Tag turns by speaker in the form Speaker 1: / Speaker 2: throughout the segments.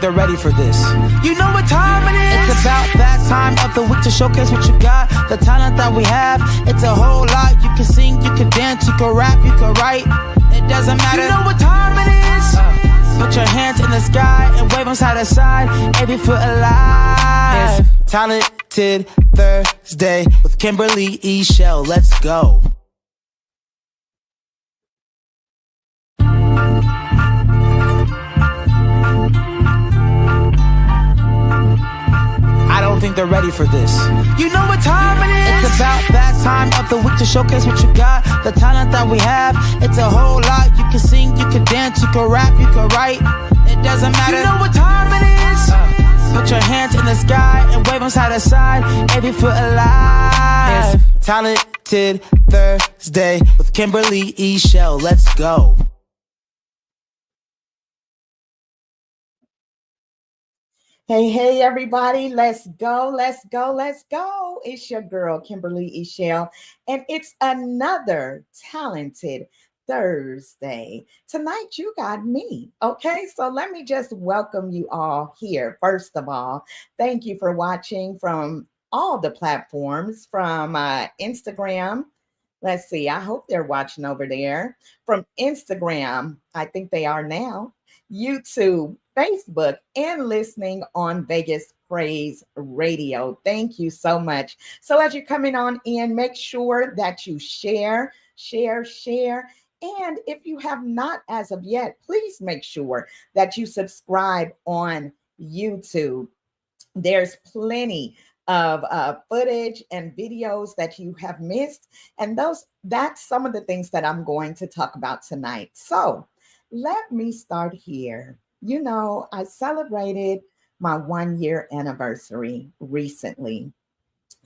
Speaker 1: think they're ready for this. You know what time it is? It's about that time of the week to showcase what you got, the talent that we have. It's a whole lot. You can sing, you can dance, you can rap, you can write. It doesn't matter. You know what time it is? Put your hands in the sky and wave them side to side. Every foot alive. It's Talented Thursday with Kimberly Eichelle. Let's go. I don't think they're ready for this. You know what time it is? It's about that time of the week to showcase what you got, the talent that we have. It's a whole lot. You can sing, you can dance, you can rap, you can write. It doesn't matter. You know what time it is? Put your hands in the sky and wave them side to side. Every foot alive. It's Talented Thursday with Kimberly Eichelle. Let's go.
Speaker 2: Hey, everybody, let's go. It's your girl, Kimberly Eichelle, and it's another Talented Thursday. Tonight, you got me, okay? So let me just welcome you all here. First of all, thank you for watching from all the platforms, from Instagram. Let's see, I hope they're watching over there. From Instagram, I think they are now. YouTube, Facebook, and listening on Vegas Praise Radio. Thank you so much. So as you're coming on in, make sure that you share. And if you have not as of yet, please make sure that you subscribe on YouTube. There's plenty of footage and videos that you have missed. And that's some of the things that I'm going to talk about tonight. So let me start here. You know, I celebrated my 1-year anniversary recently,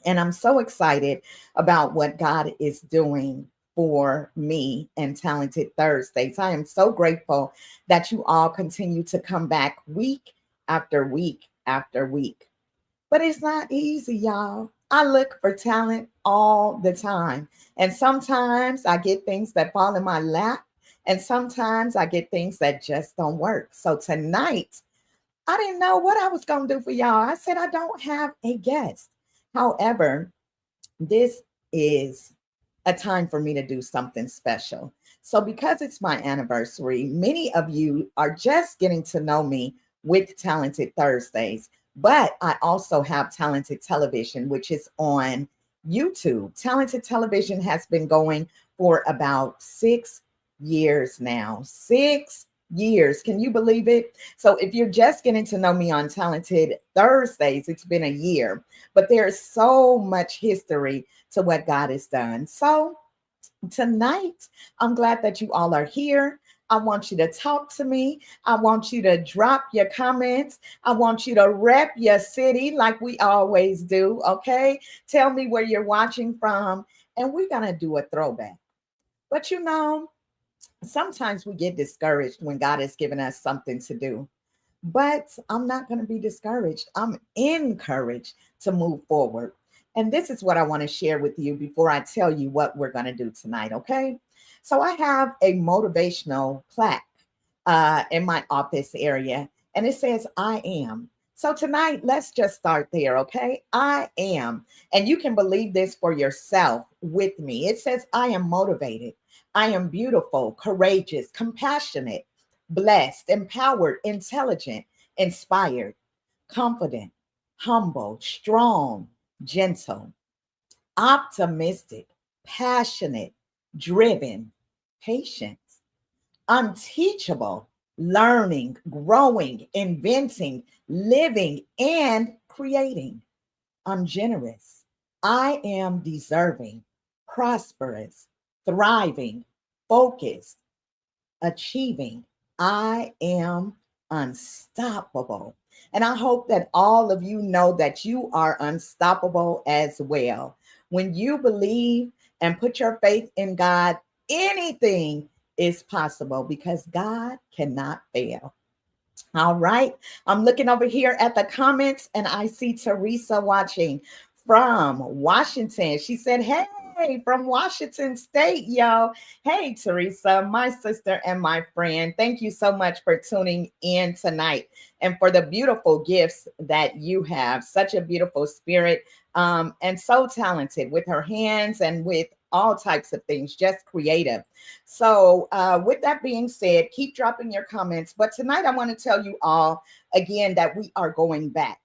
Speaker 2: and I'm so excited about what God is doing for me and Talented Thursdays. I am so grateful that you all continue to come back week after week after week. But it's not easy, y'all. I look for talent all the time, and sometimes I get things that fall in my lap. And sometimes I get things that just don't work. So tonight, I didn't know what I was going to do for y'all. I said, I don't have a guest. However, this is a time for me to do something special. So because it's my anniversary, many of you are just getting to know me with Talented Thursdays. But I also have Talented Television, which is on YouTube. Talented Television has been going for about 6 years now. 6 years. Can you believe it? So if you're just getting to know me on Talented Thursdays, it's been a year, but there's so much history to what God has done. So tonight, I'm glad that you all are here. I want you to talk to me. I want you to drop your comments. I want you to rep your city like we always do. Okay. Tell me where you're watching from, and we're going to do a throwback. But you know, sometimes we get discouraged when God has given us something to do, but I'm not going to be discouraged. I'm encouraged to move forward. And this is what I want to share with you before I tell you what we're going to do tonight. Okay. So I have a motivational plaque in my office area, and it says, I am. So tonight, let's just start there. Okay. I am. And you can believe this for yourself with me. It says, I am motivated. I am beautiful, courageous, compassionate, blessed, empowered, intelligent, inspired, confident, humble, strong, gentle, optimistic, passionate, driven, patient, unteachable, learning, growing, inventing, living, and creating. I'm generous. I am deserving, prosperous, thriving, focused, achieving. I am unstoppable. And I hope that all of you know that you are unstoppable as well. When you believe and put your faith in God, anything is possible because God cannot fail. All right. I'm looking over here at the comments and I see Teresa watching from Washington. She said, hey, Hey, from Washington State, yo. Hey, Teresa, my sister and my friend. Thank you so much for tuning in tonight and for the beautiful gifts that you have. Such a beautiful spirit, and so talented with her hands and with all types of things, just creative. So, with that being said, keep dropping your comments. But tonight, I want to tell you all again that we are going back.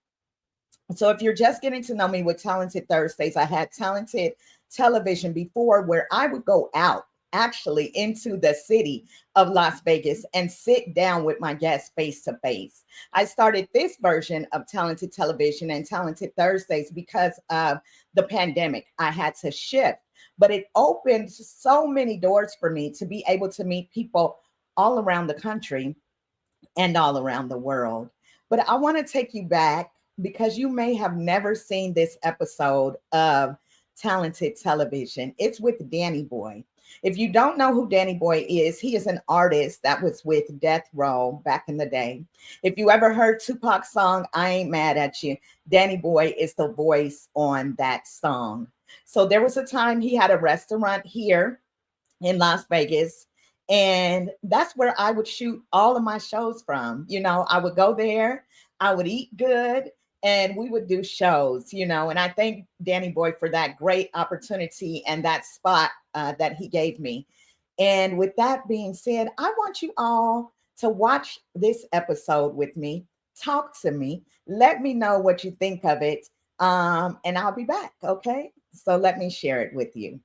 Speaker 2: So if you're just getting to know me with Talented Thursdays, I had Talented Television before, where I would go out actually into the city of Las Vegas and sit down with my guests face to face. I started this version of Talented Television and Talented Thursdays because of the pandemic. I had to shift, but it opened so many doors for me to be able to meet people all around the country and all around the world. But I want to take you back because you may have never seen this episode of Talented Television. It's with Danny Boy. If you don't know who Danny Boy is, he is an artist that was with Death Row back in the day. If you ever heard Tupac's song, I Ain't Mad at You, Danny Boy is the voice on that song. So there was a time he had a restaurant here in Las Vegas, and that's where I would shoot all of my shows from. You know, I would go there, I would eat good, and we would do shows, you know, and I thank Danny Boy for that great opportunity and that spot that he gave me. And with that being said, I want you all to watch this episode with me, talk to me, let me know what you think of it, and I'll be back, okay? So let me share it with you.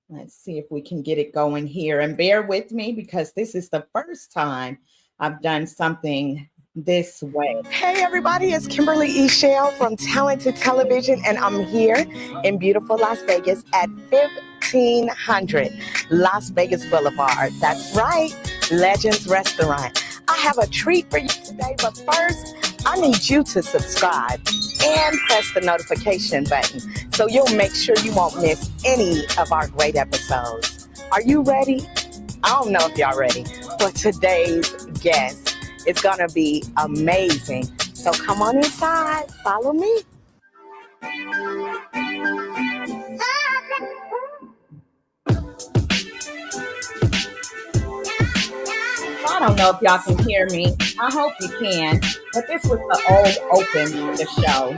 Speaker 2: Let's see if we can get it going here, and bear with me because this is the first time I've done something this way. Hey everybody, it's Kimberly Eichelle from Talented Television, and I'm here in beautiful Las Vegas at 1500 Las Vegas Boulevard. That's right, Legends Restaurant. I have a treat for you today, but first, I need you to subscribe and press the notification button so you'll make sure you won't miss any of our great episodes. Are you ready? I don't know if y'all ready, but today's guest is going to be amazing. So come on inside, follow me. I don't know if y'all can hear me. I hope you can, but this was the old open to the show.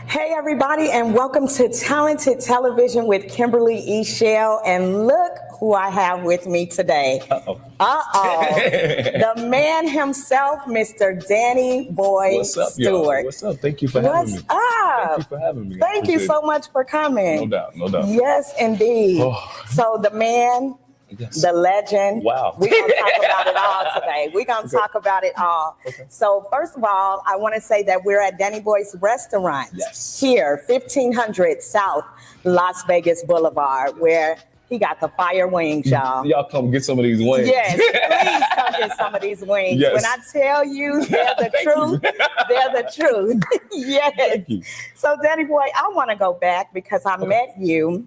Speaker 2: Hey everybody, and welcome to Talented Television with Kimberly Eichelle. And look who I have with me today. The man himself, Mr. Danny Boy
Speaker 3: What's up,
Speaker 2: Stewart.
Speaker 3: y'all? What's up? Thank you for having me.
Speaker 2: What's up?
Speaker 3: Thank you for having me.
Speaker 2: Thank you so much for coming.
Speaker 3: No doubt, no doubt.
Speaker 2: Yes, indeed.
Speaker 3: Oh.
Speaker 2: So the man,
Speaker 3: Yes.
Speaker 2: the legend.
Speaker 3: Wow.
Speaker 2: We're going to talk about it all today. We're going to talk about it all.
Speaker 3: Okay.
Speaker 2: So first of all, I want to say that we're at Danny Boy's restaurant.
Speaker 3: Yes.
Speaker 2: Here, 1500 South Las Vegas Boulevard, where he got the fire wings, y'all.
Speaker 3: Y'all come get some of these wings.
Speaker 2: Yes, please come get some of these wings.
Speaker 3: Yes.
Speaker 2: When I tell you they're the truth, they're the truth. Yes.
Speaker 3: Thank you.
Speaker 2: So Danny Boy, I want to go back because I met you.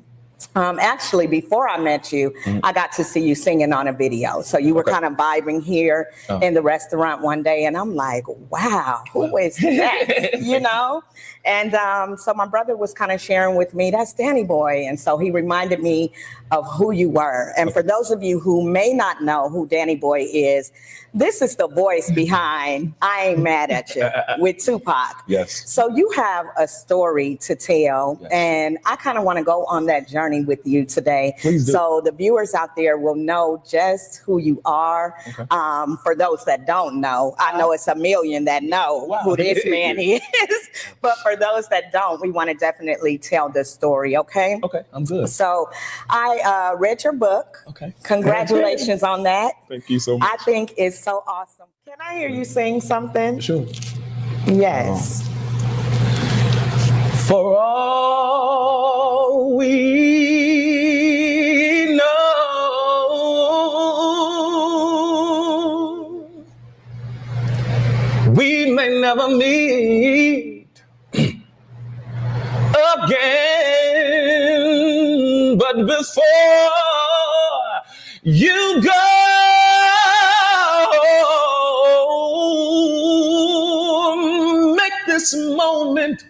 Speaker 2: Actually, before I met you, I got to see you singing on a video. So you were kind of vibing here in the restaurant one day, and I'm like, wow, who is that? You know? And so my brother was kind of sharing with me, that's Danny Boy. And so he reminded me of who you were. And for those of you who may not know who Danny Boy is, this is the voice behind I Ain't Mad at You with Tupac.
Speaker 3: Yes.
Speaker 2: So you have a story to tell, and I kind of want to go on that journey with you today.
Speaker 3: Please do.
Speaker 2: So the viewers out there will know just who you are. Okay. For those that don't know, I know it's a million that know who this man is, but for those that don't, we want to definitely tell the story, okay?
Speaker 3: Okay, I'm good.
Speaker 2: So I read your book.
Speaker 3: Okay.
Speaker 2: Congratulations on that.
Speaker 3: Thank you so much.
Speaker 2: I think it's so awesome. Can I hear you sing something?
Speaker 3: Sure.
Speaker 2: Yes.
Speaker 3: For all we know, we may never meet But before you go, make this moment.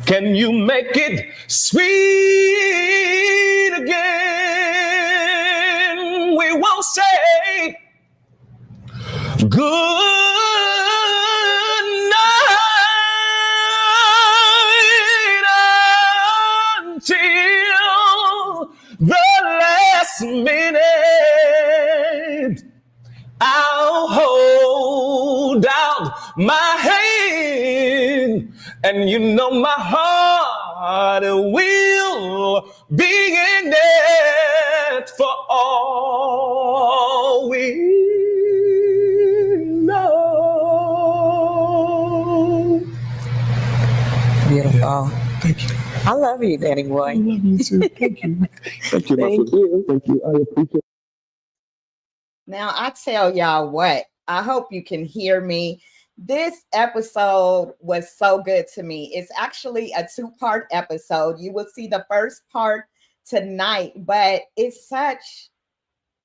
Speaker 3: Can you make it sweet again? We won't say good night until the last minute. I'll hold out my hand, and you know my heart will be in it for all we know.
Speaker 2: Beautiful.
Speaker 3: Thank you.
Speaker 2: I love you, Danny boy.
Speaker 3: I love you too. Thank you. Thank you,
Speaker 2: Thank
Speaker 3: you. Thank you. I appreciate it.
Speaker 2: Now, I tell y'all what, I hope you can hear me. This episode was so good to me. It's actually a 2-part episode. You will see the first part tonight, but it's such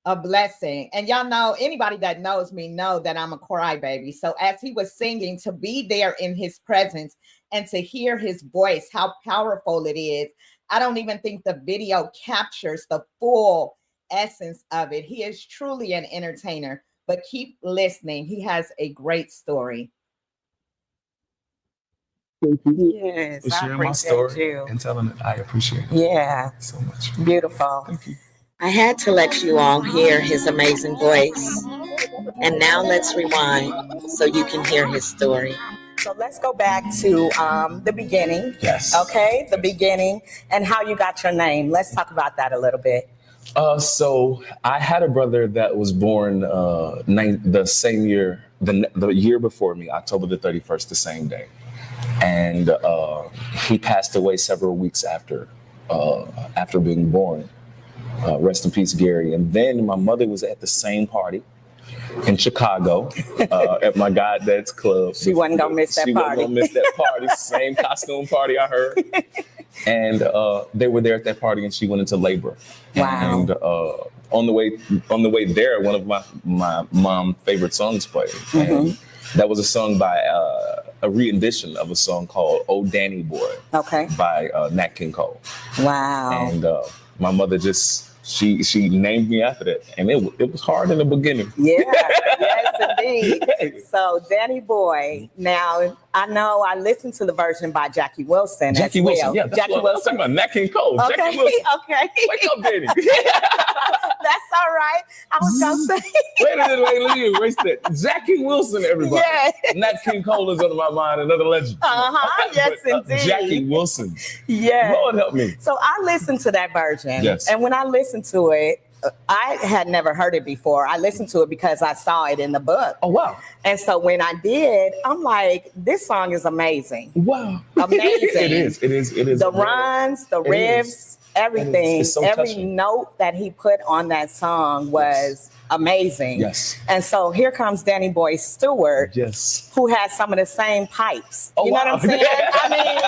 Speaker 2: a blessing. And y'all know, anybody that knows me know that I'm a crybaby. So as he was singing, to be there in his presence and to hear his voice, how powerful it is. I don't even think the video captures the full essence of it. He is truly an entertainer, but keep listening. He has a great story.
Speaker 3: Thank you.
Speaker 2: Yes,
Speaker 3: For sharing my story and telling it. I appreciate it.
Speaker 2: Yeah,
Speaker 3: So much.
Speaker 2: beautiful.
Speaker 3: Thank you.
Speaker 4: I had to let you all hear his amazing voice. And now let's rewind so you can hear his story.
Speaker 2: So let's go back to the beginning.
Speaker 3: Yes.
Speaker 2: Okay, the beginning and how you got your name. Let's talk about that a little bit.
Speaker 3: So I had a brother that was born the same year, the year before me, October the 31st, the same day. And he passed away several weeks after being born. Rest in peace, Gary. And then my mother was at the same party in Chicago at my goddad's club.
Speaker 2: She wasn't gonna miss that party.
Speaker 3: She wasn't gonna miss that party. Same costume party, I heard. And they were there at that party, and she went into labor.
Speaker 2: Wow.
Speaker 3: And on the way there, one of my mom's favorite songs played.
Speaker 2: Mm-hmm.
Speaker 3: And that was a song by a rendition of a song called "Oh Danny Boy" by Nat King Cole.
Speaker 2: Wow.
Speaker 3: And my mother just she named me after that, and it was hard in the beginning.
Speaker 2: Yeah, yes, indeed. So Danny Boy. Now I know I listened to the version by Jackie Wilson.
Speaker 3: Jackie Wilson, yeah,
Speaker 2: Jackie Wilson.
Speaker 3: I'm talking about Nat King Cole.
Speaker 2: Okay,
Speaker 3: Jackie Wilson.
Speaker 2: okay.
Speaker 3: Wake up, Danny.
Speaker 2: That's all right. I was gonna say.
Speaker 3: Wait, let me erase that. Jackie Wilson, everybody.
Speaker 2: Yeah.
Speaker 3: Nat King Cole is under my mind, another legend.
Speaker 2: Yes, indeed.
Speaker 3: Jackie Wilson.
Speaker 2: Yeah.
Speaker 3: Lord help me.
Speaker 2: So I listened to that version.
Speaker 3: Yes.
Speaker 2: And when I listened to it, I had never heard it before. I listened to it because I saw it in the book.
Speaker 3: Oh, wow.
Speaker 2: And so when I did, I'm like, this song is amazing.
Speaker 3: Wow.
Speaker 2: Amazing.
Speaker 3: It is.
Speaker 2: The runs, the riffs, everything,
Speaker 3: so
Speaker 2: every
Speaker 3: touching.
Speaker 2: note that he put on that song was amazing.
Speaker 3: Yes.
Speaker 2: And so here comes Danny Boy Stewart,
Speaker 3: Yes.
Speaker 2: who has some of the same pipes.
Speaker 3: Oh,
Speaker 2: you know
Speaker 3: wow.
Speaker 2: what I'm saying? I mean,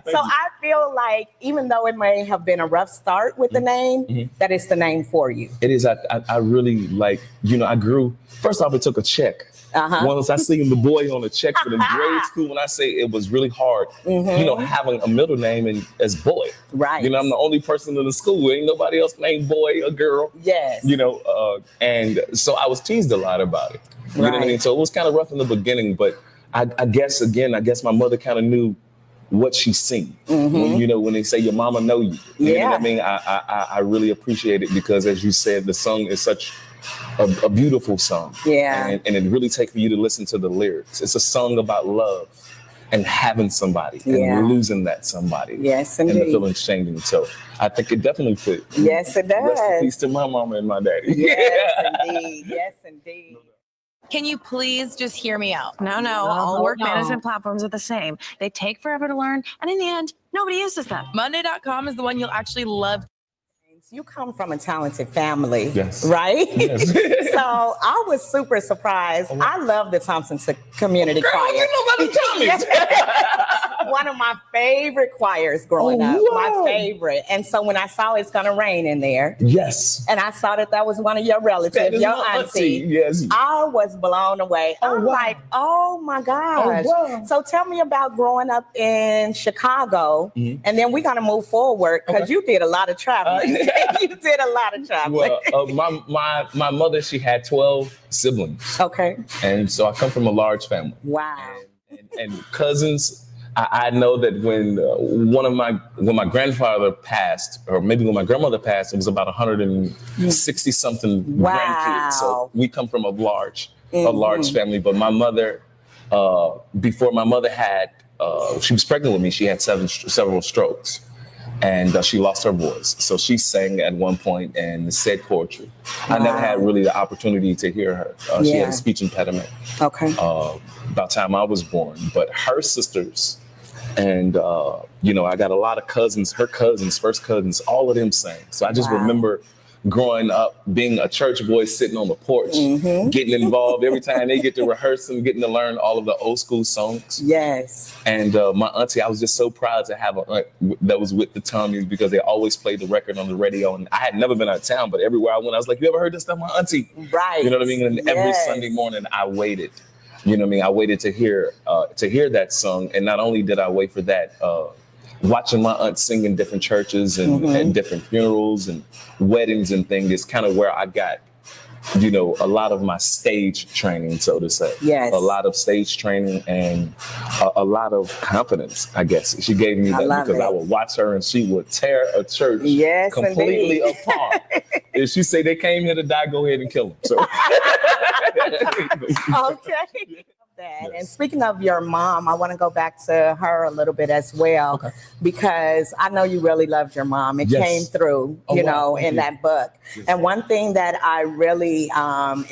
Speaker 3: Thank
Speaker 2: so
Speaker 3: you.
Speaker 2: I feel like even though it may have been a rough start with the name, that it's the name for you.
Speaker 3: It is. I really like, I grew, first off, it took a check. Once I seen the boy on the check, but in grade school, when I say it was really hard, having a middle name as boy.
Speaker 2: Right.
Speaker 3: I'm the only person in the school. Ain't nobody else named boy or girl.
Speaker 2: Yes.
Speaker 3: And so I was teased a lot about it. You know what I mean? So it was kind of rough in the beginning, but I guess my mother kind of knew what she's seen. When they say your mama know you. You know what I mean? I really appreciate it because, as you said, the song is such a beautiful song.
Speaker 2: Yeah.
Speaker 3: And it really takes for you to listen to the lyrics. It's a song about love and having somebody and losing that somebody.
Speaker 2: Yes,
Speaker 3: indeed. And the
Speaker 2: indeed.
Speaker 3: feelings changing. So I think it definitely fit.
Speaker 2: Yes, it does.
Speaker 3: Rest in peace to my mama and my daddy.
Speaker 2: Yes, indeed. Yes, indeed.
Speaker 5: Can you please just hear me out? No, all work management platforms are the same. They take forever to learn, and in the end, nobody uses them. Monday.com is the one you'll actually love.
Speaker 2: You come from a talented family,
Speaker 3: Yes.
Speaker 2: right?
Speaker 3: Yes.
Speaker 2: So I was super surprised. I love the Thompson Community Choir.
Speaker 3: You know about the Tommies.
Speaker 2: one of my favorite choirs growing up. My favorite. And so when I saw It's Gonna Rain in there,
Speaker 3: Yes.
Speaker 2: and I saw that was one of your relatives, your auntie.
Speaker 3: Yes.
Speaker 2: I was blown away. I'm like, oh my gosh.
Speaker 3: wow.
Speaker 2: So tell me about growing up in Chicago, and then we're gonna move forward because you did a lot of traveling. You did a lot of traveling.
Speaker 3: Well, my mother, she had 12 siblings.
Speaker 2: Okay.
Speaker 3: And so I come from a large family.
Speaker 2: Wow.
Speaker 3: And cousins. I know that when my grandfather passed, or maybe when my grandmother passed, it was about 160 something grandkids. So we come from a large family. But my mother, before my mother she was pregnant with me. She had several strokes, and she lost her voice. So she sang at one point and said poetry. I never had really the opportunity to hear her. She had a speech impediment.
Speaker 2: Okay.
Speaker 3: About the time I was born, but her sisters, and I got a lot of cousins, her cousins, first cousins, all of them sang. So I just remember growing up, being a church boy, sitting on the porch, getting involved every time they get to rehearse and getting to learn all of the old school songs.
Speaker 2: Yes.
Speaker 3: And my auntie, I was just so proud to have an aunt that was with the Tommies, because they always played the record on the radio. And I had never been out of town, but everywhere I went, I was like, you ever heard this stuff, my auntie?
Speaker 2: Right.
Speaker 3: You know what I mean? And every Sunday morning I waited. You know what I mean? I waited to hear that song. And not only did I wait for that, watching my aunt sing in different churches and different funerals and weddings and things is kind of where I got, a lot of my stage training, so to say.
Speaker 2: Yes.
Speaker 3: A lot of stage training and a lot of confidence, I guess. She gave me that because I would watch her and she would tear a church completely apart. If she say they came here to die, go ahead and kill them. So.
Speaker 2: Okay. Yes. And speaking of your mom, I want to go back to her a little bit as well, because I know you really loved your mom. It came through, in that book. Yes. And one thing that I really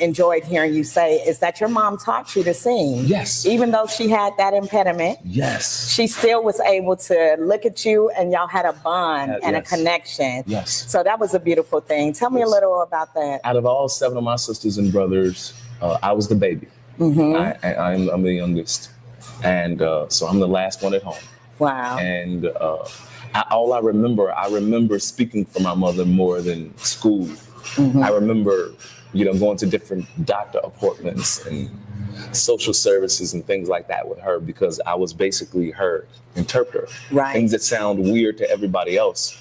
Speaker 2: enjoyed hearing you say is that your mom taught you to sing.
Speaker 3: Yes.
Speaker 2: Even though she had that impediment.
Speaker 3: Yes.
Speaker 2: She still was able to look at you and y'all had a bond and a connection.
Speaker 3: Yes.
Speaker 2: So that was a beautiful thing. Tell me a little about that.
Speaker 3: Out of all 7 of my sisters and brothers, I was the baby. I'm the youngest, and so I'm the last one at home.
Speaker 2: Wow!
Speaker 3: And I remember speaking for my mother more than school. I remember, going to different doctor appointments and social services and things like that with her, because I was basically her interpreter.
Speaker 2: Right.
Speaker 3: Things that sound weird to everybody else.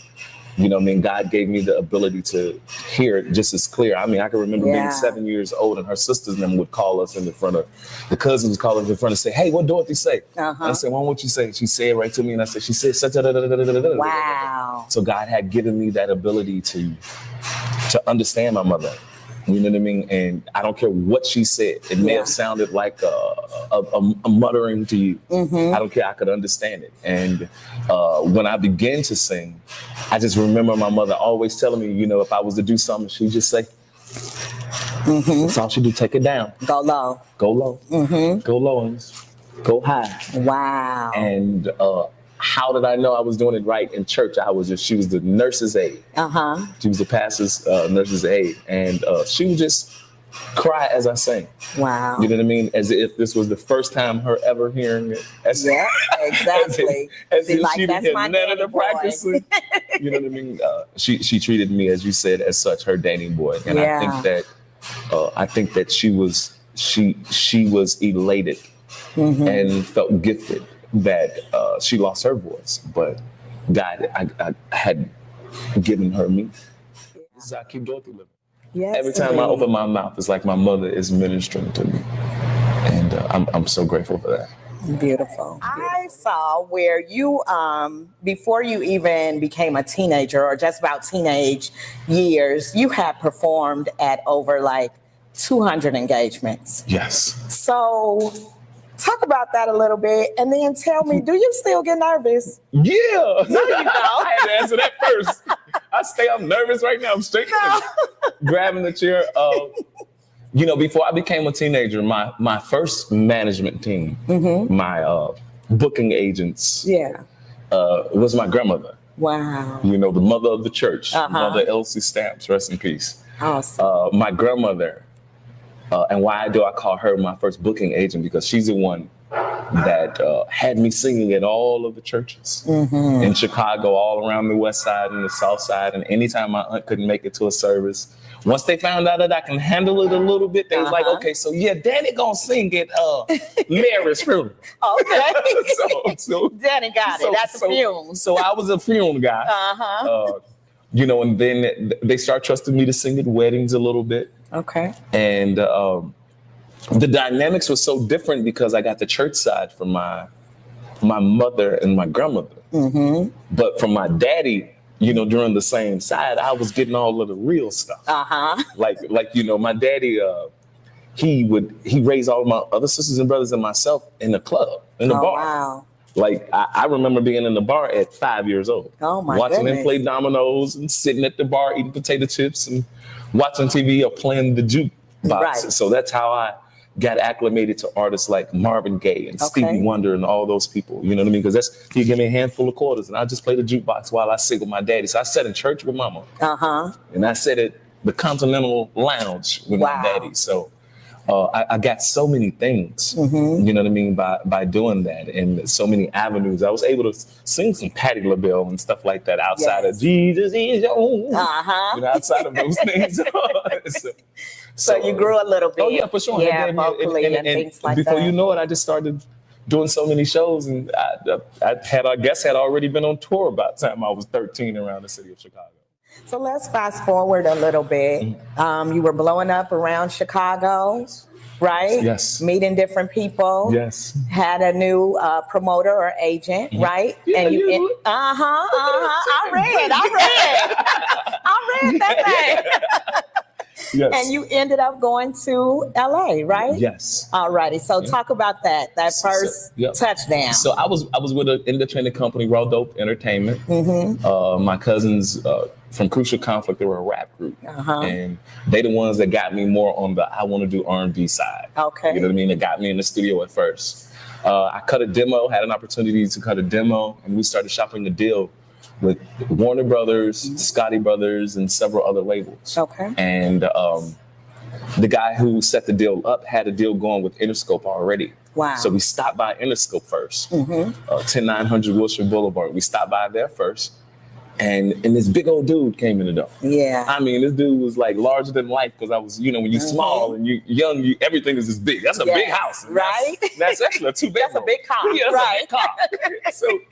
Speaker 3: God gave me the ability to hear it just as clear. I mean, I can remember being 7 years old, and her sisters and them would call us in the front of, the cousins would call us in front and say, hey, what Dorothy say? And I said, well, what you say? She said it right to me, and I said, she said, such a
Speaker 2: wow.
Speaker 3: So God had given me that ability to understand my mother. You know what I mean? And I don't care what she said. It may have sounded like a muttering to you. I don't care. I could understand it. And when I began to sing, I just remember my mother always telling me, if I was to do something, she'd just say, that's all she do. Take it down.
Speaker 2: Go low.
Speaker 3: Go low. Go low and go high.
Speaker 2: Wow.
Speaker 3: And how did I know I was doing it right in church? She was the nurse's aide. She was the pastor's nurse's aide. And she would just cry as I sang.
Speaker 2: Wow.
Speaker 3: You know what I mean? As if this was the first time her ever hearing it.
Speaker 2: Exactly.
Speaker 3: As if she didn't hear none of the practicing. You know what I mean? She treated me, as you said, as such, her dating boy. And I think that she was elated and felt gifted that she lost her voice, but God I had given her me. This is how I keep Dorothy living.
Speaker 2: Yes,
Speaker 3: every time I open my mouth, it's like my mother is ministering to me, and I'm so grateful for that.
Speaker 2: Beautiful. I saw where you, before you even became a teenager, or just about teenage years, you had performed at over 200 engagetments.
Speaker 3: Yes.
Speaker 2: So talk about that a little bit, and then tell me, do you still get nervous?
Speaker 3: Yeah.
Speaker 2: No, you don't.
Speaker 3: I had to answer that first. I'm nervous right now. I'm straight grabbing the chair. Before I became a teenager, my first management team, my booking agents, was my grandmother.
Speaker 2: Wow.
Speaker 3: The mother of the church, Mother Elsie Stamps, rest in peace.
Speaker 2: Awesome.
Speaker 3: My grandmother. And why do I call her my first booking agent? Because she's the one that had me singing at all of the churches in Chicago, all around the West Side and the South Side. And anytime my aunt couldn't make it to a service, once they found out that I can handle it a little bit, they was like, okay, so yeah, Daddy gonna sing at Mary's funeral.
Speaker 2: Okay.
Speaker 3: so
Speaker 2: Danny got it. That's a funeral.
Speaker 3: So I was a funeral guy. You know, and then they start trusting me to sing at weddings a little bit.
Speaker 2: Okay.
Speaker 3: And the dynamics was so different because I got the church side from my mother and my grandmother. But from my daddy, you know, during the same side, I was getting all of the real stuff. Like, you know, my daddy, he raised all of my other sisters and brothers and myself in the club, in the bar.
Speaker 2: Wow.
Speaker 3: Like, I remember being in the bar at 5 years old.
Speaker 2: Oh, my
Speaker 3: watching
Speaker 2: goodness.
Speaker 3: them play dominoes and sitting at the bar eating potato chips and watching TV or playing the jukebox.
Speaker 2: Right.
Speaker 3: So that's how I got acclimated to artists like Marvin Gaye and Stevie Wonder and all those people. You know what I mean? Because he'd give me a handful of quarters and I just play the jukebox while I sing with my daddy. So I sat in church with mama. And I sat at the Continental Lounge with my daddy. So I got so many things, you know what I mean, by doing that, and so many avenues. I was able to sing some Patti LaBelle and stuff like that outside of Jesus is your own, you know, outside of those things.
Speaker 2: So you grew a little bit.
Speaker 3: Oh yeah, for sure.
Speaker 2: Yeah, vocally and things like that.
Speaker 3: Before you know it, I just started doing so many shows, and I had already been on tour by the time I was 13 around the city of Chicago.
Speaker 2: So let's fast forward a little bit. You were blowing up around Chicago, right?
Speaker 3: Yes.
Speaker 2: Meeting different people.
Speaker 3: Yes.
Speaker 2: Had a new promoter or agent, right?
Speaker 3: Yeah,
Speaker 2: and
Speaker 3: you.
Speaker 2: I read that thing.
Speaker 3: Yes.
Speaker 2: And you ended up going to LA, right?
Speaker 3: Yes.
Speaker 2: All righty. So talk about that first touchdown.
Speaker 3: So I was with an independent company, Raw Dope Entertainment. My cousins from Crucial Conflict, they were a rap group. And they the ones that got me more on the I want to do R&B side.
Speaker 2: Okay.
Speaker 3: You know what I mean? They got me in the studio at first. I cut a demo, had an opportunity to cut a demo, and we started shopping a deal with Warner Brothers, Scotty Brothers, and several other labels. Okay. And the guy who set the deal up had a deal going with Interscope already.
Speaker 2: Wow.
Speaker 3: So we stopped by Interscope first, 10900 Wilshire Boulevard. We stopped by there first. And this big old dude came in the door.
Speaker 2: Yeah.
Speaker 3: I mean, this dude was like larger than life because I was, you know, when you're small and you young, everything is this big. That's a big house.
Speaker 2: Right.
Speaker 3: That's actually a 2-bedroom.
Speaker 2: That's a big car.
Speaker 3: Yeah, that's a big car.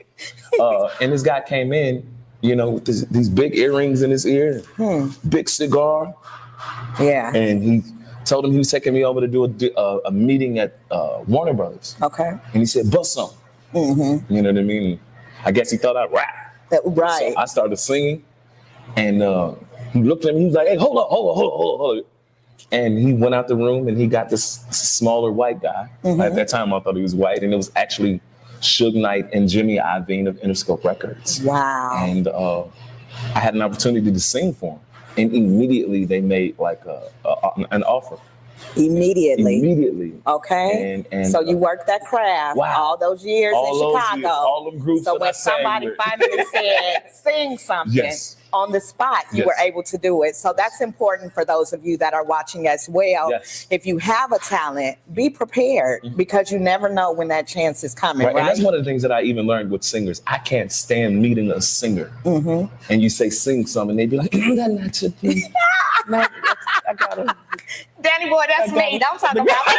Speaker 3: So, and this guy came in, you know, with these big earrings in his ear, big cigar. Yeah. And he told him he was taking me over to do a meeting at Warner Brothers. Okay. And he said, bust something. You know what I mean? I guess he thought I'd rap.
Speaker 2: Right.
Speaker 3: So I started singing, and he looked at me. He was like, "Hey, hold on." And he went out the room, and he got this smaller white guy. At that time, I thought he was white, and it was actually Suge Knight and Jimmy Iovine of Interscope Records. Wow. And I had an opportunity to sing for him, and immediately they made like an offer. Immediately.
Speaker 2: Okay. And so you worked that craft all those years in Chicago.
Speaker 3: All them groups.
Speaker 2: So when somebody finally said, sing something on the spot, you were able to do it. So that's important for those of you that are watching as well. If you have a talent, be prepared because you never know when that chance is coming. Right.
Speaker 3: And that's one of the things that I even learned with singers. I can't stand meeting a singer and you say sing something, and they be like, that's not your thing. No, I gotta.
Speaker 2: Danny boy, that's me. Don't talk about it.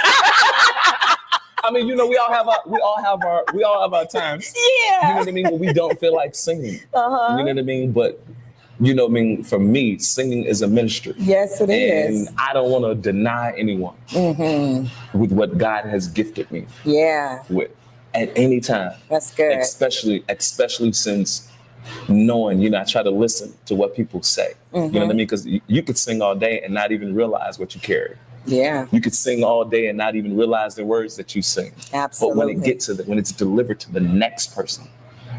Speaker 3: I mean, you know, we all have our times.
Speaker 2: Yeah.
Speaker 3: You know what I mean? When we don't feel like singing. You know what I mean? But you know what I mean? For me, singing is a ministry.
Speaker 2: Yes, it is.
Speaker 3: And I don't want to deny anyone with what God has gifted me.
Speaker 2: Yeah.
Speaker 3: With at any time.
Speaker 2: That's good.
Speaker 3: Especially since knowing, you know, I try to listen to what people say. You know what I mean? Because you could sing all day and not even realize what you carry.
Speaker 2: Yeah.
Speaker 3: You could sing all day and not even realize the words that you sing.
Speaker 2: Absolutely.
Speaker 3: But when it's delivered to the next person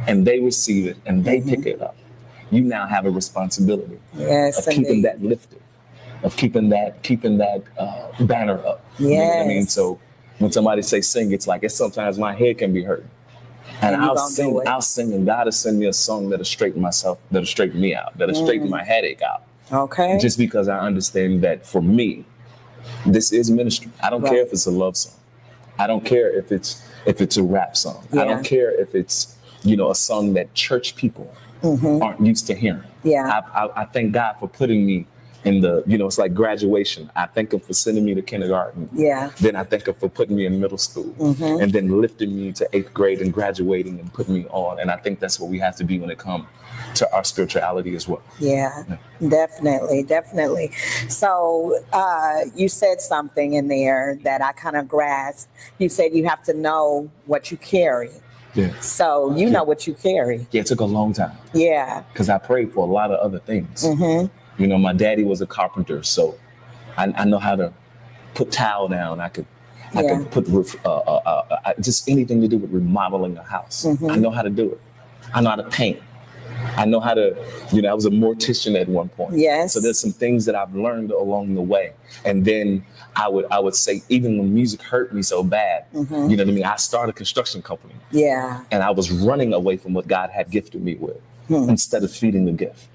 Speaker 3: and they receive it and they pick it up, you now have a responsibility of keeping that lifted, of keeping that banner up.
Speaker 2: Yes.
Speaker 3: You know what I mean? So when somebody say sing, it's sometimes my head can be hurt. And I'll sing, and God will send me a song that'll straighten me out, that'll straighten my headache out.
Speaker 2: Okay.
Speaker 3: Just because I understand that for me, this is ministry. I don't care if it's a love song. I don't care if it's if it's a rap song. I don't care if it's, a song that church people aren't used to hearing.
Speaker 2: Yeah.
Speaker 3: I thank God for putting me in the, it's like graduation. I thank him for sending me to kindergarten.
Speaker 2: Yeah.
Speaker 3: Then I thank him for putting me in middle school and then lifting me to 8th grade and graduating and putting me on. And I think that's what we have to be when it comes to our spirituality as well.
Speaker 2: Yeah, definitely. So you said something in there that I kind of grasped. You said you have to know what you carry.
Speaker 3: Yeah.
Speaker 2: So you know what you carry.
Speaker 3: Yeah, it took a long time.
Speaker 2: Yeah.
Speaker 3: Because I prayed for a lot of other things. My daddy was a carpenter, so I know how to put tile down. I could put just anything to do with remodeling a house. I know how to do it. I know how to paint. I know how to, I was a mortician at one point.
Speaker 2: Yes.
Speaker 3: So there's some things that I've learned along the way. And then I would say, even when music hurt me so bad, you know what I mean? I started a construction company.
Speaker 2: Yeah.
Speaker 3: And I was running away from what God had gifted me with instead of feeding the gift.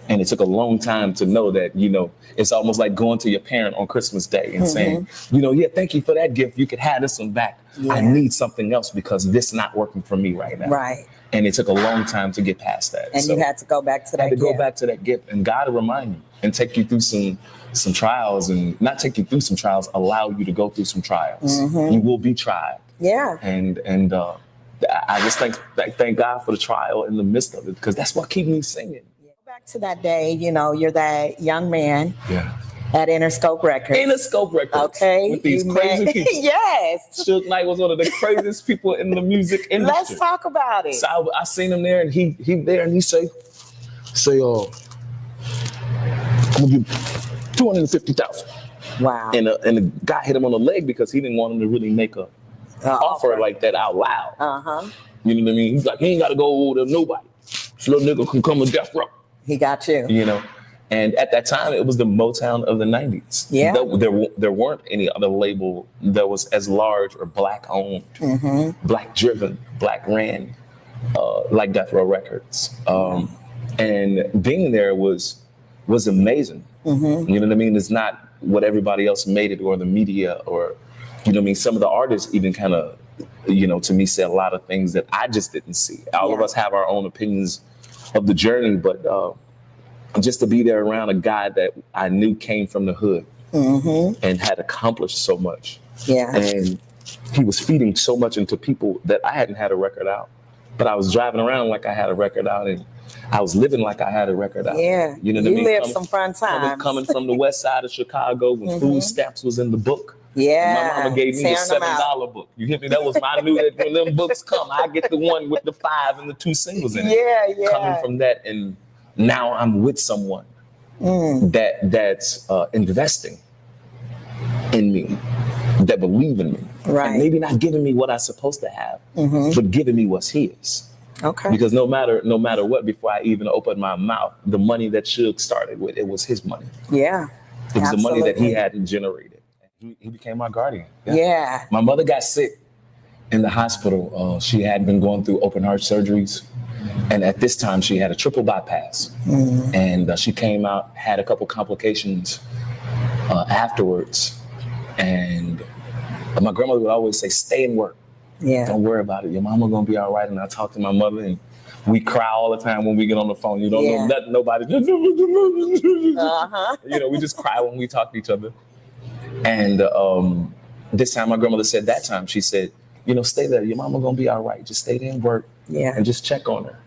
Speaker 3: And it took a long time to know that, it's almost like going to your parent on Christmas Day and saying, thank you for that gift. You could have this one back.
Speaker 2: Yeah.
Speaker 3: I need something else because this is not working for me right now.
Speaker 2: Right.
Speaker 3: And it took a long time to get past that.
Speaker 2: And so you had to go back to that gift.
Speaker 3: Go back to that gift. And God will remind you and take you through some trials, and not take you through some trials, allow you to go through some trials. You will be tried.
Speaker 2: Yeah.
Speaker 3: And I just thank God for the trial in the midst of it, because that's what keeps me singing.
Speaker 2: Go back to that day, you're that young man.
Speaker 3: Yeah.
Speaker 2: At Interscope Records.
Speaker 3: Interscope Records.
Speaker 2: Okay.
Speaker 3: With these crazy people.
Speaker 2: Yes.
Speaker 3: Suge Knight was one of the craziest people in the music industry.
Speaker 2: Let's talk about it.
Speaker 3: So I seen him there, and he there, and he say, I'm gonna give $250,000.
Speaker 2: Wow.
Speaker 3: And the guy hit him on the leg because he didn't want him to really make a offer like that out loud. You know what I mean? He's like, he ain't got to go to nobody. This little nigga can come to death row.
Speaker 2: He got you.
Speaker 3: And at that time, it was the Motown of the 90s.
Speaker 2: Yeah.
Speaker 3: There weren't any other label that was as large or black owned, black driven, black ran, like Death Row Records. And being there was amazing. You know what I mean? It's not what everybody else made it, or the media, or, some of the artists even kind of, to me, said a lot of things that I just didn't see. All of us have our own opinions of the journey, but just to be there around a guy that I knew came from the hood and had accomplished so much.
Speaker 2: Yeah.
Speaker 3: And he was feeding so much into people that I hadn't had a record out, but I was driving around like I had a record out, and I was living like I had a record out.
Speaker 2: Yeah.
Speaker 3: You know what I mean?
Speaker 2: Lived some fun times.
Speaker 3: Coming from the west side of Chicago when food stamps was in the book.
Speaker 2: Yeah.
Speaker 3: My mama gave me the $7 book. You hit me? That was I knew that when them books come, I get the one with the 5 and the 2 singles in it.
Speaker 2: Yeah.
Speaker 3: Coming from that, and now I'm with someone that's investing in me, that believe in me.
Speaker 2: Right.
Speaker 3: And maybe not giving me what I'm supposed to have, but giving me what's his.
Speaker 2: Okay.
Speaker 3: Because no matter what, before I even opened my mouth, the money that Suge started with, it was his money.
Speaker 2: Yeah.
Speaker 3: It was the money that he had generated. He became my guardian.
Speaker 2: Yeah.
Speaker 3: My mother got sick in the hospital. She had been going through open heart surgeries. And at this time, she had a triple bypass. And she came out, had a couple complications afterwards. And my grandmother would always say, stay and work.
Speaker 2: Yeah.
Speaker 3: Don't worry about it. Your mama gonna be all right. And I talk to my mother, and we cry all the time when we get on the phone. You don't know nothing, nobody. We just cry when we talk to each other. And this time, my grandmother said that time, she said, stay there. Your mama gonna be all right. Just stay there and work.
Speaker 2: Yeah.
Speaker 3: And just check on her.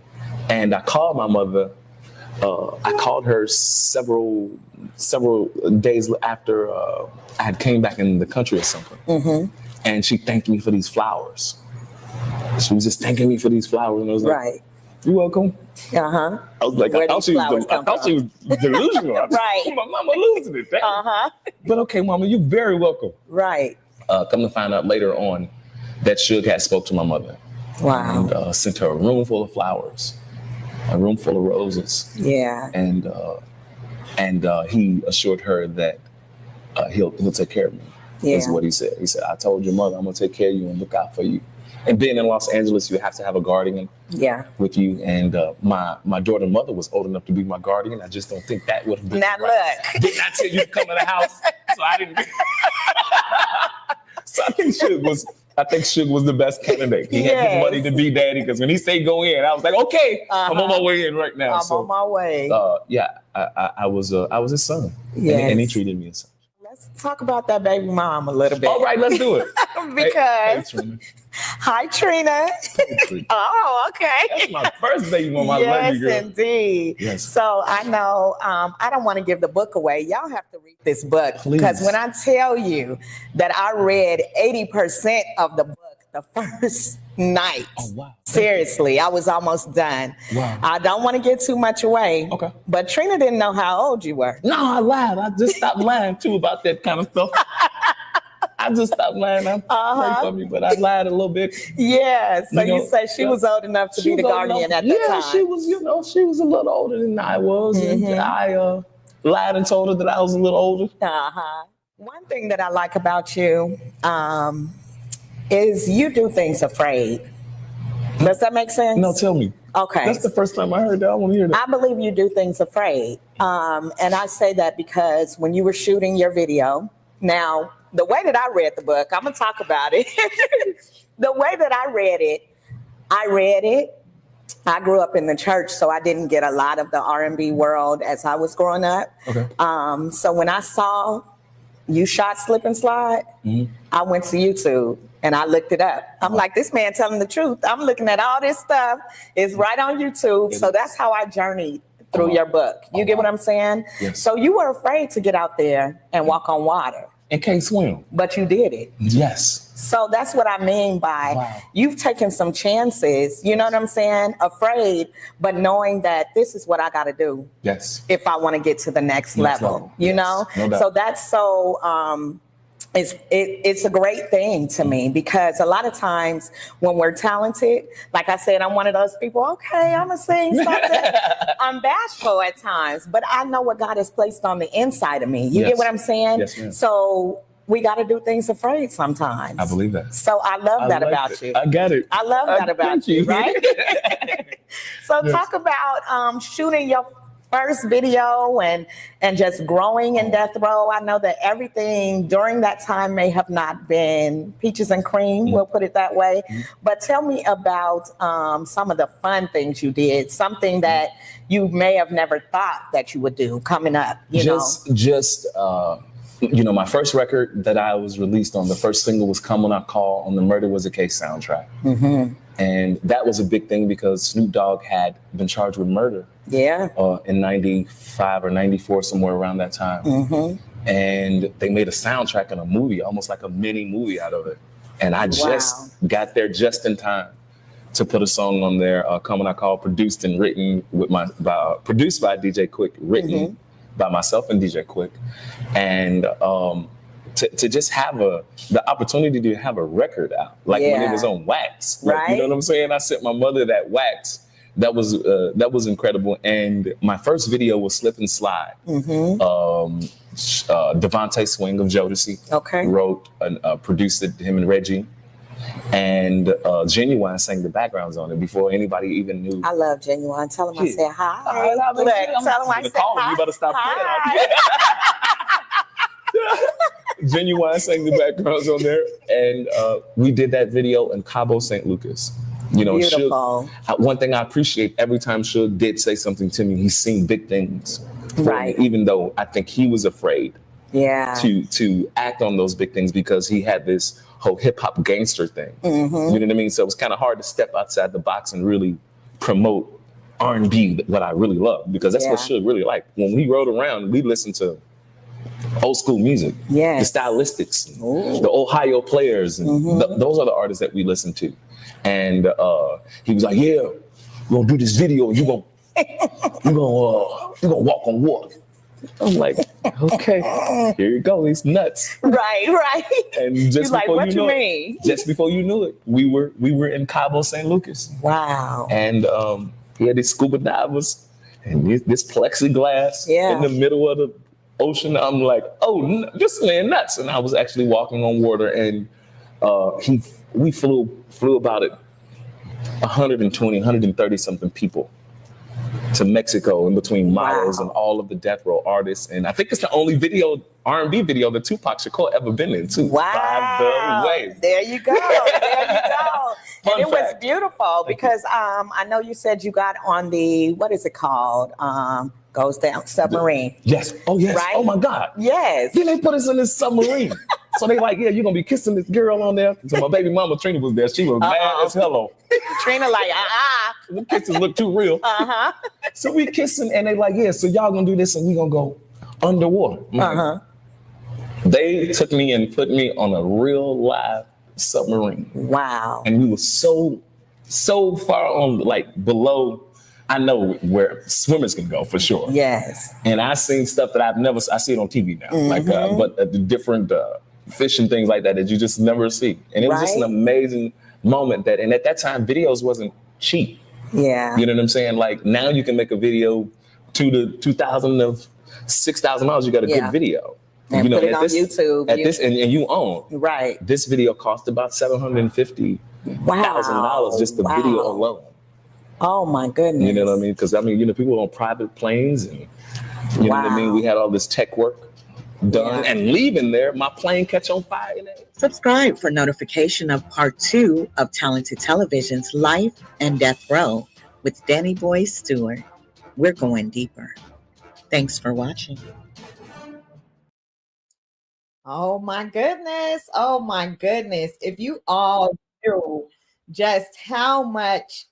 Speaker 3: And I called my mother. I called her several days after I had came back in the country or something. And she thanked me for these flowers. She was just thanking me for these flowers. And I was like, you're welcome. I was like, I thought she was delusional.
Speaker 2: Right.
Speaker 3: My mama losing it. But okay, mama, you're very welcome.
Speaker 2: Right.
Speaker 3: Come to find out later on that Suge had spoke to my mother.
Speaker 2: Wow.
Speaker 3: And sent her a room full of flowers, a room full of roses.
Speaker 2: Yeah.
Speaker 3: And he assured her that he'll take care of me.
Speaker 2: Yeah.
Speaker 3: Is what he said. He said, I told your mother I'm gonna take care of you and look out for you. And being in Los Angeles, you have to have a guardian with you. And my daughter's mother was old enough to be my guardian. I just don't think that would have been
Speaker 2: Not
Speaker 3: right.
Speaker 2: look.
Speaker 3: Did not tell you to come in the house, so I didn't. So I think I think Suge was the best candidate. He had the money to be daddy because when he said go in, I was like, okay, I'm on my way in right now.
Speaker 2: I'm on my way.
Speaker 3: I was his son, and he treated me as son.
Speaker 2: Let's talk about that baby mom a little bit.
Speaker 3: All right, let's do it.
Speaker 2: Because hi, Trina. Oh, okay.
Speaker 3: That's my first baby mom. I love you, girl.
Speaker 2: Yes, indeed.
Speaker 3: Yes.
Speaker 2: So I know I don't want to give the book away. Y'all have to read this book because when I tell you that I read 80% of the book the first night.
Speaker 3: Oh, wow.
Speaker 2: Seriously, I was almost done.
Speaker 3: Wow.
Speaker 2: I don't want to give too much away.
Speaker 3: Okay.
Speaker 2: But Trina didn't know how old you were.
Speaker 3: No, I lied. I just stopped lying too about that kind of stuff. I just stopped lying. I'm sorry for me, but I lied a little bit.
Speaker 2: Yeah. So you said she was old enough to be the guardian at that time.
Speaker 3: Yeah, she was. She was a little older than I was, and I lied and told her that I was a little older.
Speaker 2: One thing that I like about you is you do things afraid. Does that make sense?
Speaker 3: No, tell me.
Speaker 2: Okay.
Speaker 3: That's the first time I heard that. I want to hear that.
Speaker 2: I believe you do things afraid. And I say that because when you were shooting your video, now, the way that I read the book, I'm going to talk about it. The way that I read it, I grew up in the church, so I didn't get a lot of the R&B world as I was growing up.
Speaker 3: Okay.
Speaker 2: So when I saw you shot Slip and Slide, I went to YouTube and I looked it up. I'm like, this man telling the truth. I'm looking at all this stuff. It's right on YouTube. So that's how I journeyed through your book. You get what I'm saying?
Speaker 3: Yes.
Speaker 2: So you were afraid to get out there and walk on water.
Speaker 3: And can't swim.
Speaker 2: But you did it.
Speaker 3: Yes.
Speaker 2: So that's what I mean by you've taken some chances, you know what I'm saying? Afraid, but knowing that this is what I got to do.
Speaker 3: Yes.
Speaker 2: If I want to get to the next level, you know?
Speaker 3: No doubt.
Speaker 2: So that's so, it's a great thing to me because a lot of times when we're talented, like I said, I'm one of those people, okay, I'm going to sing something. I'm bashful at times, but I know what God has placed on the inside of me. You get what I'm saying?
Speaker 3: Yes, ma'am.
Speaker 2: So we got to do things afraid sometimes.
Speaker 3: I believe that.
Speaker 2: So I love that about you.
Speaker 3: I got it.
Speaker 2: I love that about you, right? So
Speaker 3: Yes.
Speaker 2: talk about shooting your first video and just growing in Death Row. I know that everything during that time may have not been peaches and cream, we'll put it that way. But tell me about some of the fun things you did, something that you may have never thought that you would do coming up, you know,
Speaker 3: my first record that I was released on, the first single was Come When I Call on the Murder Was a Case soundtrack. And that was a big thing because Snoop Dogg had been charged with murder. In 95 or 94, somewhere around that time. And they made a soundtrack and a movie, almost like a mini movie out of it. And I just got there just in time to put a song on there, Come When I Call, produced and written produced by DJ Quick, written by myself and DJ Quick. And to just have the opportunity to have a record out, like when it was on wax. Like, you know what I'm saying? I sent my mother that wax. That was incredible. And my first video was Slip and Slide. Devontae Swing of Jodeci wrote and produced it, him and Reggie. And Genuine sang the backgrounds on it before anybody even knew.
Speaker 2: I love Genuine. Tell him I said hi.
Speaker 3: Look,
Speaker 2: tell him I said hi.
Speaker 3: You better stop playing. Genuine sang the backgrounds on there. And we did that video in Cabo, St. Lucas. You know,
Speaker 2: beautiful.
Speaker 3: Suge, one thing I appreciate every time Suge did say something to me, he's seen big things.
Speaker 2: Right.
Speaker 3: Me, even though I think he was afraid to act on those big things because he had this whole hip hop gangster thing. You know what I mean? So it was kind of hard to step outside the box and really promote R&B, what I really love, because that's what Suge really liked. When we rode around, we listened to old school music, the Stylistics, the Ohio Players, and those are the artists that we listen to. And he was like, "Yeah, we're gonna do this video, and you're gonna walk on water." I'm like, "Okay, here you go. He's nuts."
Speaker 2: Right.
Speaker 3: And just
Speaker 2: like,
Speaker 3: before
Speaker 2: what you
Speaker 3: know
Speaker 2: mean?
Speaker 3: Just before you knew it, we were in Cabo, St. Lucas.
Speaker 2: Wow.
Speaker 3: And he had these scuba divers and this plexiglass in the middle of the ocean. I'm like, "Oh, this man nuts!" And I was actually walking on water, and we flew about 120, 130 something people to Mexico in between Miles and all of the death row artists. And I think it's the only R&B video that Tupac Shakur ever been in too.
Speaker 4: Wow.
Speaker 3: By the way.
Speaker 4: There you go. There you go.
Speaker 3: Fun
Speaker 4: And it was
Speaker 3: fact.
Speaker 4: beautiful because I know you said you got on the, what is it called? Goes down submarine.
Speaker 3: Yes. Oh, yes.
Speaker 4: Right?
Speaker 3: Oh, my God.
Speaker 4: Yes.
Speaker 3: Then they put us in this submarine. So they like, yeah, you're going to be kissing this girl on there. So my baby mama, Trina, was there. She was mad as hello.
Speaker 4: Trina like,
Speaker 3: The kisses look too real. So we kissing and they like, yeah, so y'all going to do this and we going to go underwater. They took me and put me on a real live submarine.
Speaker 4: Wow.
Speaker 3: And we were so far on, like below, I know where swimmers can go for sure.
Speaker 4: Yes.
Speaker 3: And I seen stuff that I see it on TV now, like, but the different fish and things like that you just never see. And it was just an amazing moment and at that time, videos wasn't cheap.
Speaker 4: Yeah.
Speaker 3: You know what I'm saying? Like now you can make a video $2,000 of $6,000. You got a good video.
Speaker 4: And put it on YouTube.
Speaker 3: And you own.
Speaker 4: Right.
Speaker 3: This video cost about $750,000 just the video alone.
Speaker 4: Oh my goodness.
Speaker 3: You know what I mean? Because people on private planes and you know what I mean? We had all this tech work done and leaving there, my plane catch on fire.
Speaker 4: Subscribe for notification of part 2 of Talented Television's Life and Death Row with Danny Boy Stewart. We're going deeper. Thanks for watching.
Speaker 2: Oh my goodness. Oh my goodness. If you all knew just how much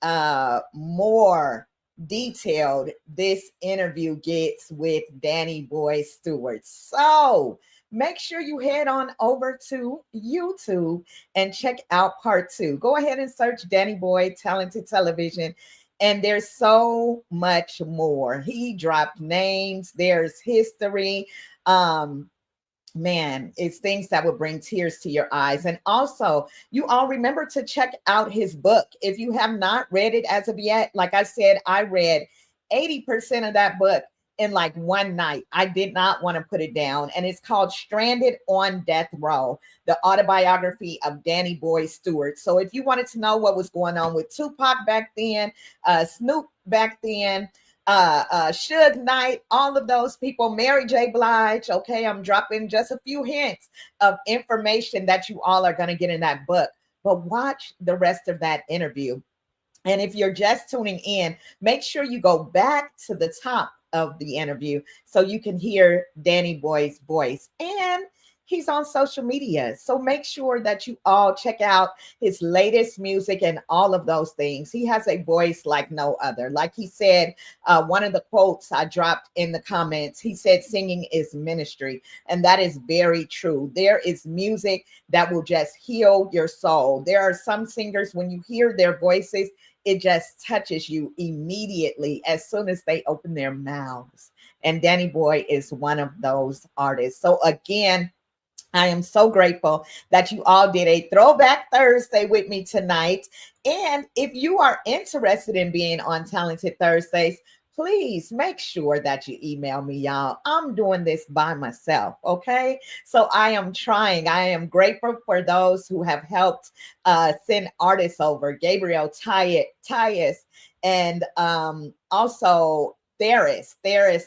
Speaker 2: more detailed this interview gets with Danny Boy Stewart. So make sure you head on over to YouTube and check out part 2. Go ahead and search Danny Boy Talented Television. And there's so much more. He dropped names. There's history. Man, it's things that would bring tears to your eyes. And also, you all remember to check out his book. If you have not read it as of yet, like I said, I read 80% of that book in like one night. I did not want to put it down. And it's called Stranded on Death Row, the autobiography of Danny Boy Stewart. So if you wanted to know what was going on with Tupac back then, Snoop back then, Suge Knight, all of those people, Mary J. Blige. Okay, I'm dropping just a few hints of information that you all are going to get in that book. But watch the rest of that interview. And if you're just tuning in, make sure you go back to the top of the interview so you can hear Danny Boy's voice. And he's on social media. So make sure that you all check out his latest music and all of those things. He has a voice like no other. Like he said, one of the quotes I dropped in the comments, he said, singing is ministry. And that is very true. There is music that will just heal your soul. There are some singers, when you hear their voices, it just touches you immediately as soon as they open their mouths. And Danny Boy is one of those artists. So again, I am so grateful that you all did a Throwback Thursday with me tonight. And if you are interested in being on Talented Thursdays, please make sure that you email me, y'all. I'm doing this by myself, okay? So I am trying. I am grateful for those who have helped send artists over. Gabriel Tyus, and also Theris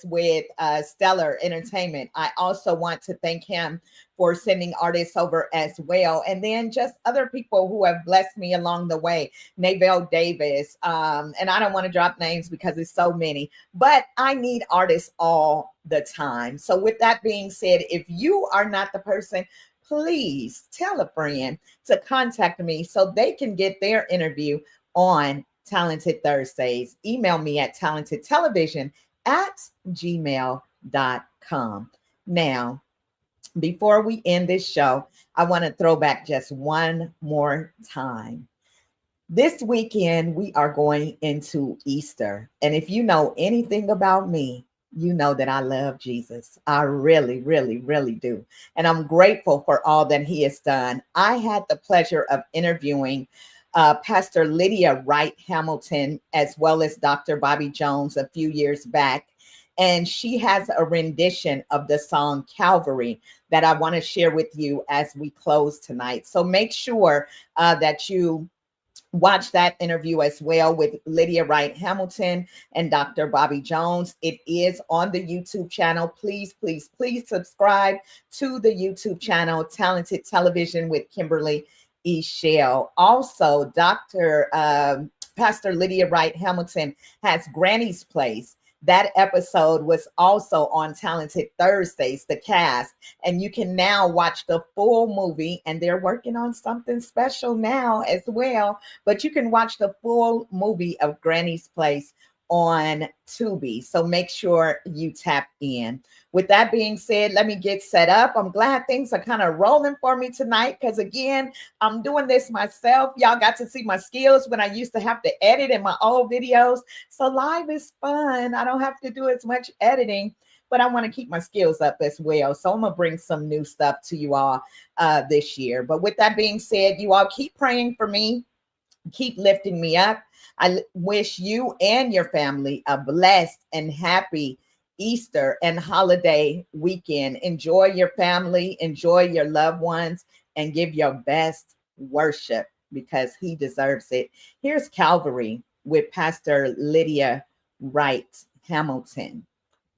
Speaker 2: with Stellar Entertainment. I also want to thank him for sending artists over as well. And then just other people who have blessed me along the way. Navelle Davis. And I don't want to drop names because it's so many, but I need artists all the time. So with that being said, if you are not the person, please tell a friend to contact me so they can get their interview on Talented Thursdays. Email me at talentedtelevision@gmail.com. Now, before we end this show, I want to throw back just one more time. This weekend, we are going into Easter. And if you know anything about me, you know that I love Jesus. I really, really, really do. And I'm grateful for all that he has done. I had the pleasure of interviewing Pastor Lydia Wright Hamilton, as well as Dr. Bobby Jones a few years back. And she has a rendition of the song Calvary that I want to share with you as we close tonight. So make sure that you watch that interview as well with Lydia Wright Hamilton and Dr. Bobby Jones. It is on the YouTube channel. Please, please, please subscribe to the YouTube channel, Talented Television with Kimberly Eichelle. Also, Pastor Lydia Wright Hamilton has Granny's Place. That episode was also on Talented Thursdays, the cast, and you can now watch the full movie, and they're working on something special now as well, but you can watch the full movie of Granny's Place on Tubi. So make sure you tap in. With that being said, let me get set up. I'm glad things are kind of rolling for me tonight because, again, I'm doing this myself. Y'all got to see my skills when I used to have to edit in my old videos. So live is fun. I don't have to do as much editing, but I want to keep my skills up as well. So I'm going to bring some new stuff to you all this year. But with that being said, you all keep praying for me. Keep lifting me up. I wish you and your family a blessed and happy Easter and holiday weekend. Enjoy your family, enjoy your loved ones, and give your best worship because he deserves it. Here's Calvary with Pastor Lydia Wright Hamilton.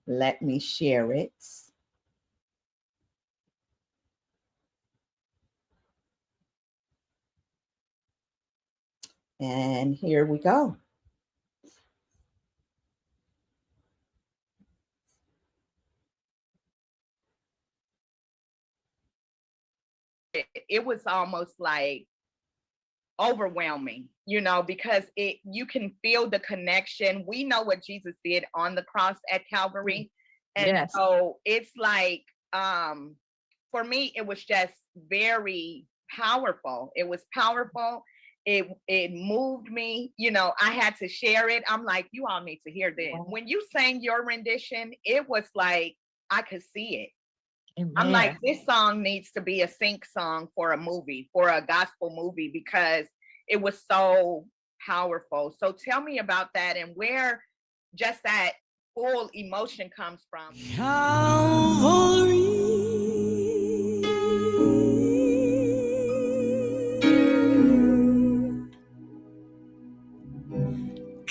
Speaker 2: Let me share it. And here we go. It was almost like overwhelming, because you can feel the connection. We know what Jesus did on the cross at Calvary. And yes. So it's like, for me, it was just very powerful. It was powerful. It moved me. I had to share it. I'm like, you all need to hear this. When you sang your rendition, it was like, I could see it. Amen. I'm like, this song needs to be a sync song for a movie, for a gospel movie, because it was so powerful. So tell me about that and where just that full emotion comes from. Calvary.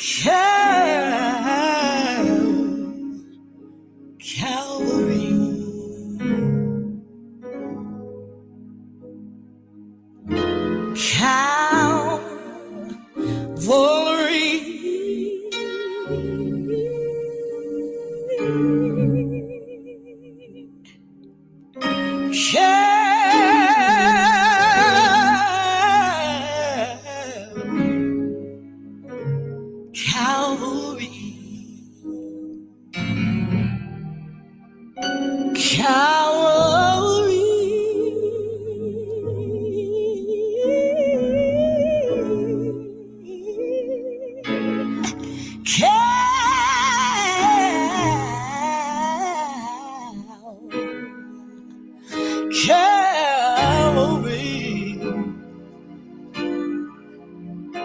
Speaker 2: Calvary.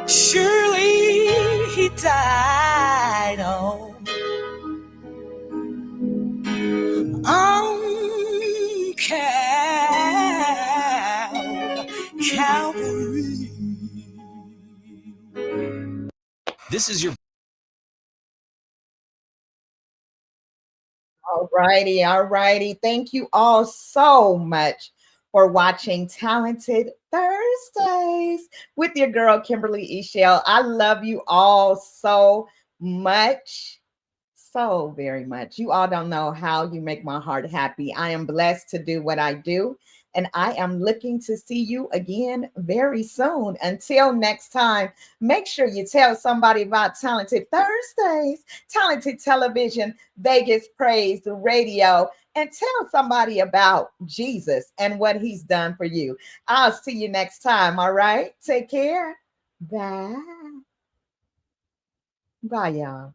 Speaker 2: Surely he died on Calvary. This is your. All righty. Thank you all so much for watching Talented Thursdays with your girl, Kimberly Eichelle. I love you all so much, so very much. You all don't know how you make my heart happy. I am blessed to do what I do, and I am looking to see you again very soon. Until next time, make sure you tell somebody about Talented Thursdays, Talented Television, Vegas Praise Radio, and tell somebody about Jesus and what he's done for you. I'll see you next time. All right. Take care. Bye. Bye, y'all.